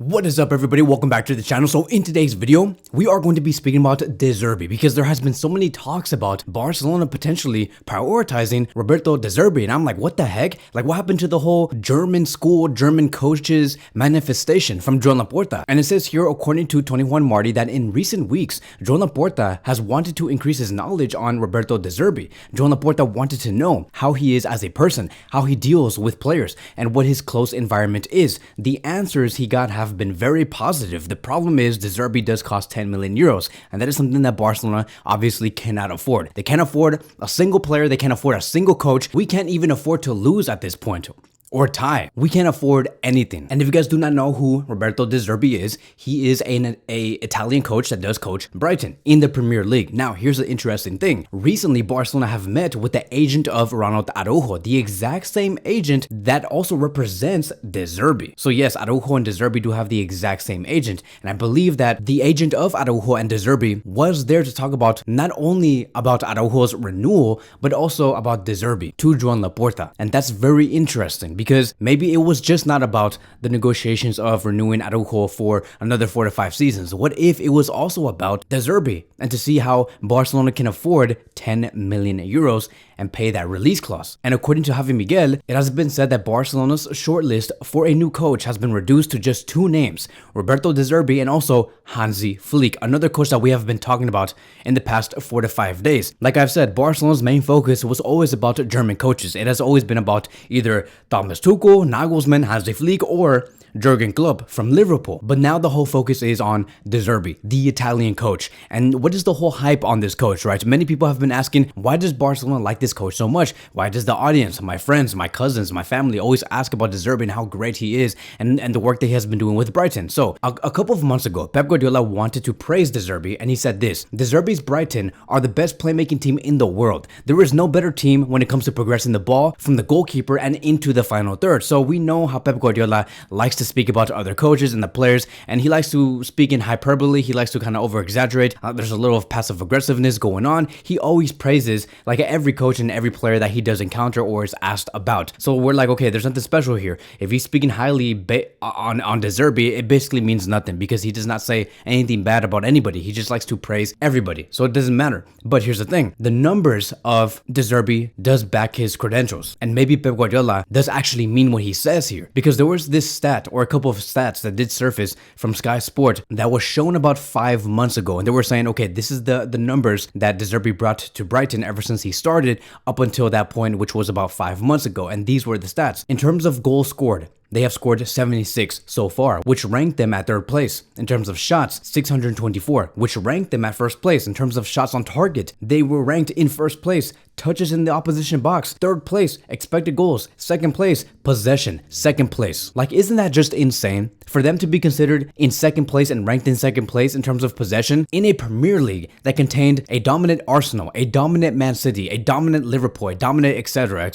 What is up, everybody? Welcome back to the channel. So in today's video, we are going to be speaking about De Zerbi because there has been so many talks about Barcelona potentially prioritizing Roberto De Zerbi, and I'm like, what the heck? Like, what happened to the whole German school, German coaches manifestation from Joan Laporta? And it says here, according to 21 Marty, that in recent weeks, Joan Laporta has wanted to increase his knowledge on Roberto De Zerbi. Joan Laporta wanted to know how he is as a person, how he deals with players, and what his close environment is. The answers he got have been very positive. The problem is De Zerbi does cost 10 million euros, and that is something that Barcelona obviously cannot afford. They can't afford a single player, they can't afford a single coach. We can't even afford to lose at this point, or tie. We can't afford anything. And if you guys do not know who Roberto De Zerbi is, he is an Italian coach that does coach Brighton in the Premier League. Now, here's the interesting thing. Recently, Barcelona have met with the agent of Ronald Araujo, the exact same agent that also represents De Zerbi. So yes, Araujo and De Zerbi do have the exact same agent. And I believe that the agent of Araujo and De Zerbi was there to talk about not only about Araujo's renewal, but also about De Zerbi to Joan Laporta. And that's very interesting, because maybe it was just not about the negotiations of renewing Araujo for another 4 to 5 seasons. What if it was also about De Zerbi, and to see how Barcelona can afford 10 million euros and pay that release clause? And according to Javi Miguel, it has been said that Barcelona's shortlist for a new coach has been reduced to just 2 names, Roberto De Zerbi and also Hansi Flick, another coach that we have been talking about in the past 4 to 5 days. Like I've said, Barcelona's main focus was always about German coaches. It has always been about either Thomas Tuchel, Nagelsmann, Hansi Flick, or Jurgen Klopp from Liverpool. But now the whole focus is on De Zerbi, the Italian coach. And what is the whole hype on this coach, right? Many people have been asking, why does Barcelona like this coach so much? Why does the audience, my friends, my cousins, my family always ask about De Zerbi and how great he is and the work that he has been doing with Brighton? So a couple of months ago, Pep Guardiola wanted to praise De Zerbi, and he said this: De Zerbi's Brighton are the best playmaking team in the world. There is no better team when it comes to progressing the ball from the goalkeeper and into the final third. So we know how Pep Guardiola likes to speak about other coaches and the players, and he likes to speak in hyperbole. He likes to kind of over exaggerate. There's a little of passive aggressiveness going on. He always praises like every coach and every player that he does encounter or is asked about. So we're like, okay, there's nothing special here. If he's speaking highly on De Zerbi, it basically means nothing, because he does not say anything bad about anybody. He just likes to praise everybody, so it doesn't matter. But here's the thing: the numbers of De Zerbi does back his credentials, and maybe Pep Guardiola does actually mean what he says here, because there was this stat or a couple of stats that did surface from Sky Sport that was shown about 5 months ago, and they were saying, okay, this is the numbers that De Zerbi brought to Brighton ever since he started up until that point, which was about 5 months ago. And these were the stats. In terms of goals scored, they have scored 76 so far, which ranked them at 3rd place. In terms of shots, 624, which ranked them at 1st place. In terms of shots on target, they were ranked in 1st place. Touches in the opposition box, 3rd place. Expected goals, 2nd place. Possession, 2nd place. Like, isn't that just insane? For them to be considered in 2nd place and ranked in 2nd place in terms of possession in a Premier League that contained a dominant Arsenal, a dominant Man City, a dominant Liverpool, a dominant etc.,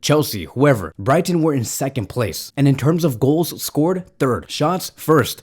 Chelsea, whoever. Brighton were in 2nd place. And in terms of goals scored, 3rd. Shots, 1st.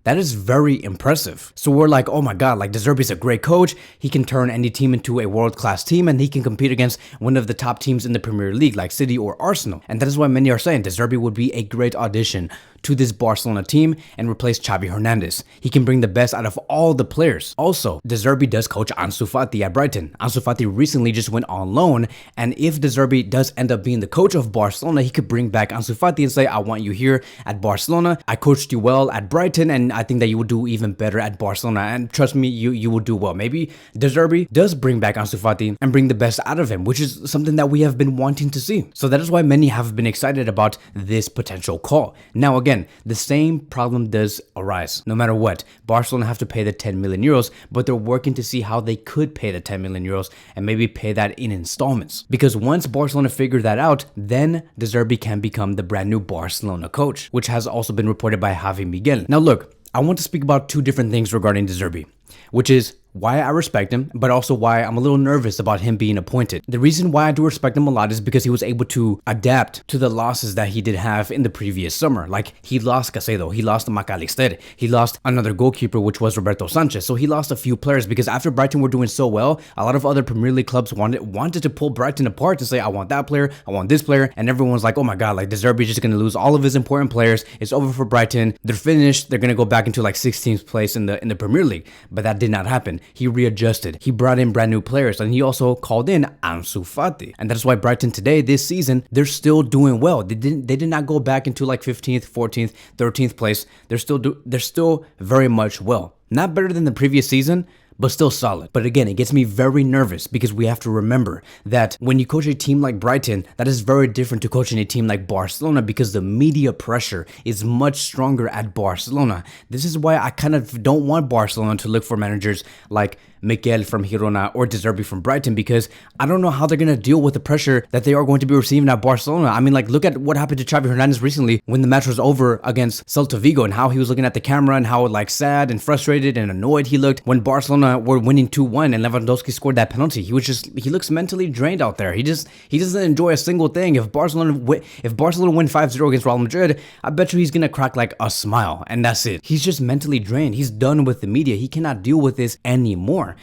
That is very impressive. So we're like, oh my god, like De Zerbi's a great coach. He can turn any team into a world-class team, and he can compete against one of the top teams in the Premier League like City or Arsenal. And that is why many are saying De Zerbi would be a great audition to this Barcelona team and replace Xavi Hernandez. He can bring the best out of all the players. Also, De Zerbi does coach Ansu Fati at Brighton. Ansu Fati recently just went on loan, and if De Zerbi does end up being the coach of Barcelona, he could bring back Ansu Fati and say, I want you here at Barcelona. I coached you well at Brighton, and I think that you would do even better at Barcelona, and trust me, you will do well. Maybe De Zerbi does bring back Ansu Fati and bring the best out of him, which is something that we have been wanting to see. So that is why many have been excited about this potential call. Now again, the same problem does arise. No matter what, Barcelona have to pay the 10 million euros, but they're working to see how they could pay the 10 million euros and maybe pay that in installments. Because once Barcelona figure that out, then De Zerbi can become the brand new Barcelona coach, which has also been reported by Javi Miguel. Now look, I want to speak about 2 different things regarding De Zerbi, which is why I respect him, but also why I'm a little nervous about him being appointed. The reason why I do respect him a lot is because he was able to adapt to the losses that he did have in the previous summer. Like, he lost Casedo, he lost McAllister, he lost another goalkeeper, which was Roberto Sanchez. So he lost a few players because after Brighton were doing so well, a lot of other Premier League clubs wanted to pull Brighton apart to say, I want that player, I want this player, and everyone's like, oh my god, like De Zerbi is just gonna lose all of his important players. It's over for Brighton. They're finished. They're gonna go back into like 16th place in the Premier League. But that did not happen. He readjusted. He brought in brand new players, and he also called in Ansu Fati. And that's why Brighton today, this season, they're still doing well. They did not go back into like 15th, 14th, 13th place. They're still very much well. Not better than the previous season, but still solid. But again, it gets me very nervous because we have to remember that when you coach a team like Brighton, that is very different to coaching a team like Barcelona because the media pressure is much stronger at Barcelona. This is why I kind of don't want Barcelona to look for managers like Mikel from Girona or De Zerbi from Brighton, because I don't know how they're going to deal with the pressure that they are going to be receiving at Barcelona. I mean, like, look at what happened to Xavi Hernandez recently when the match was over against Celta Vigo, and how he was looking at the camera and how like sad and frustrated and annoyed he looked when Barcelona were winning 2-1 and Lewandowski scored that penalty. He looks mentally drained out there. He doesn't enjoy a single thing. If Barcelona win 5-0 against Real Madrid, I bet you he's going to crack like a smile, and that's it. He's just mentally drained. He's done with the media. He cannot deal with this anymore.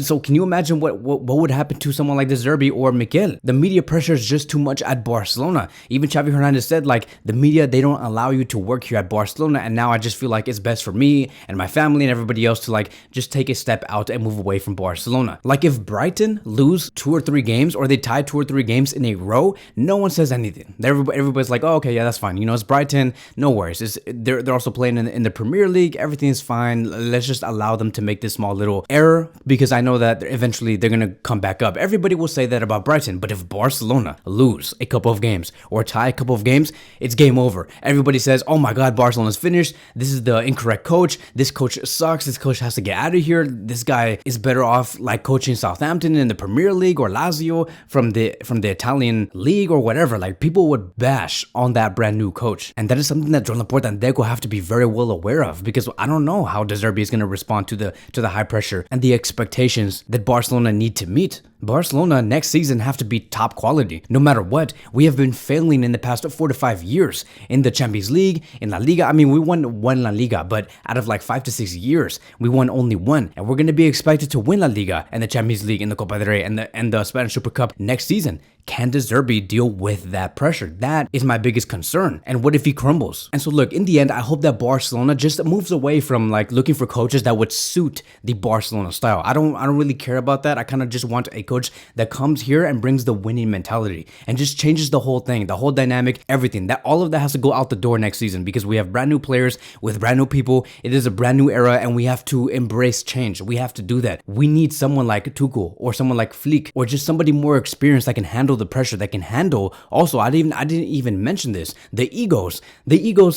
So can you imagine what would happen to someone like De Zerbi or Mikel? The media pressure is just too much at Barcelona. Even Xavi Hernandez said, like, the media, they don't allow you to work here at Barcelona, and now I just feel like it's best for me and my family and everybody else to like just take a step out and move away from Barcelona. Like, if Brighton lose 2 or 3 games, or they tie 2 or 3 games in a row, no one says anything. Everybody's like, oh, okay, yeah, that's fine. You know, it's Brighton, no worries. They're also playing in the Premier League. Everything's fine. Let's just allow them to make this small little error, because I know that eventually they're going to come back up. Everybody will say that about Brighton, but if Barcelona lose a couple of games or tie a couple of games, it's game over. Everybody says, oh my god, Barcelona's finished. This is the incorrect coach. This coach sucks. This coach has to get out of here. This guy is better off like coaching Southampton in the Premier League or Lazio from the Italian league or whatever. Like, people would bash on that brand new coach. And that is something that Laporta and Deco have to be very well aware of, because I don't know how De Zerbi is going to respond to the high pressure and the expectations that Barcelona need to meet. Barcelona next season have to be top quality. No matter what, we have been failing in the past 4 to 5 years in the Champions League, in La Liga. I mean, we won one La Liga, but out of like 5 to 6 years, we won only one. And we're going to be expected to win La Liga and the Champions League and the Copa del Rey and the Spanish Super Cup next season. Can De Zerbi deal with that pressure? That is my biggest concern. And what if he crumbles? And so look, in the end, I hope that Barcelona just moves away from like looking for coaches that would suit the Barcelona style. I don't really care about that. I kind of just want a coach that comes here and brings the winning mentality and just changes the whole thing, the whole dynamic, everything. That all of that has to go out the door next season, because we have brand new players with brand new people. It is a brand new era, and we have to embrace change. We have to do that. We need someone like Tuchel or someone like Flick, or just somebody more experienced that can handle the pressure, that can handle. Also, I didn't even mention this. The egos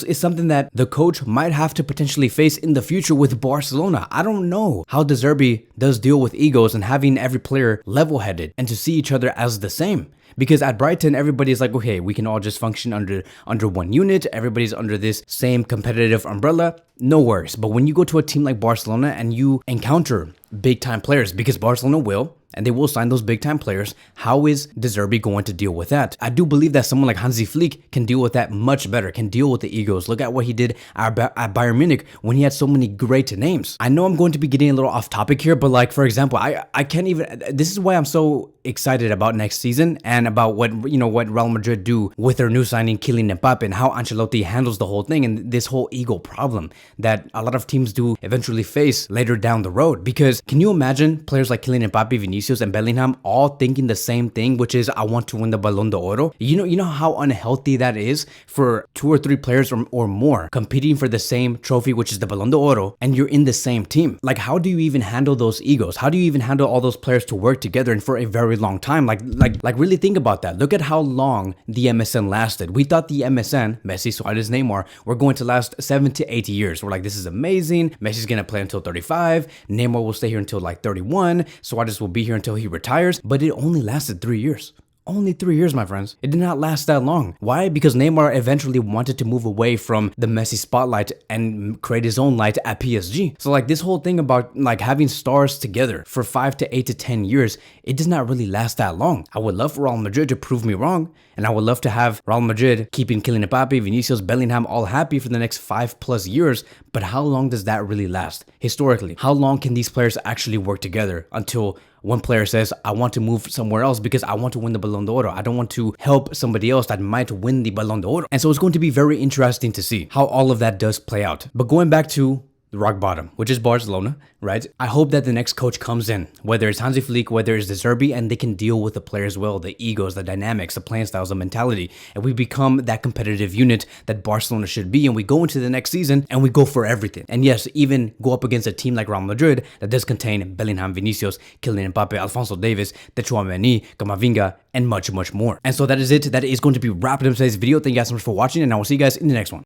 is something that the coach might have to potentially face in the future with Barcelona. I don't know how De Zerbi does deal with egos and having every player level-headed and to see each other as the same. Because at Brighton, everybody's like, okay, we can all just function under one unit. Everybody's under this same competitive umbrella. No worries. But when you go to a team like Barcelona and you encounter big-time players, because Barcelona will, and they will sign those big-time players, how is De Zerbi going to deal with that? I do believe that someone like Hansi Flick can deal with that much better, can deal with the egos. Look at what he did at Bayern Munich when he had so many great names. I know I'm going to be getting a little off topic here, but like, for example, I can't even, this is why I'm so excited about next season and about what Real Madrid do with their new signing Kylian Mbappe, and how Ancelotti handles the whole thing and this whole ego problem that a lot of teams do eventually face later down the road. Because can you imagine players like Kylian Mbappe, Vinicius, and Bellingham all thinking the same thing, which is, I want to win the Ballon d'Oro? You know how unhealthy that is for 2 or 3 players or more competing for the same trophy, which is the Ballon d'Oro, and you're in the same team. Like, how do you even handle those egos? How do you even handle all those players to work together and for a very long time? Like really think about that. Look at how long the MSN lasted. We thought the MSN, Messi, Suarez, Neymar, were going to last 7 to 8 years. We're like, this is amazing. Messi's gonna play until 35. Neymar will stay here until like 31. Suarez will be here until he retires. But it only lasted 3 years. Only 3 years, my friends. It did not last that long. Why? Because Neymar eventually wanted to move away from the Messi spotlight and create his own light at PSG. So like this whole thing about like having stars together for 5 to 8 to 10 years, it does not really last that long. I would love for Real Madrid to prove me wrong, and I would love to have Real Madrid keeping Kylian Mbappe, Vinicius, Bellingham all happy for the next 5+ years, but how long does that really last? Historically, how long can these players actually work together until one player says, I want to move somewhere else because I want to win the Ballon d'Or. I don't want to help somebody else that might win the Ballon d'Or. And so it's going to be very interesting to see how all of that does play out. But going back to the rock bottom, which is Barcelona, right? I hope that the next coach comes in, whether it's Hansi Flick, whether it's De Zerbi, and they can deal with the players well, the egos, the dynamics, the playing styles, the mentality, and we become that competitive unit that Barcelona should be, and we go into the next season and we go for everything. And yes, even go up against a team like Real Madrid that does contain Bellingham, Vinicius, Kylian Mbappe, Alphonso Davies, Tchouaméni, Camavinga, and much, much more. And so that is it. That is going to be wrapping up today's video. Thank you guys so much for watching, and I will see you guys in the next one.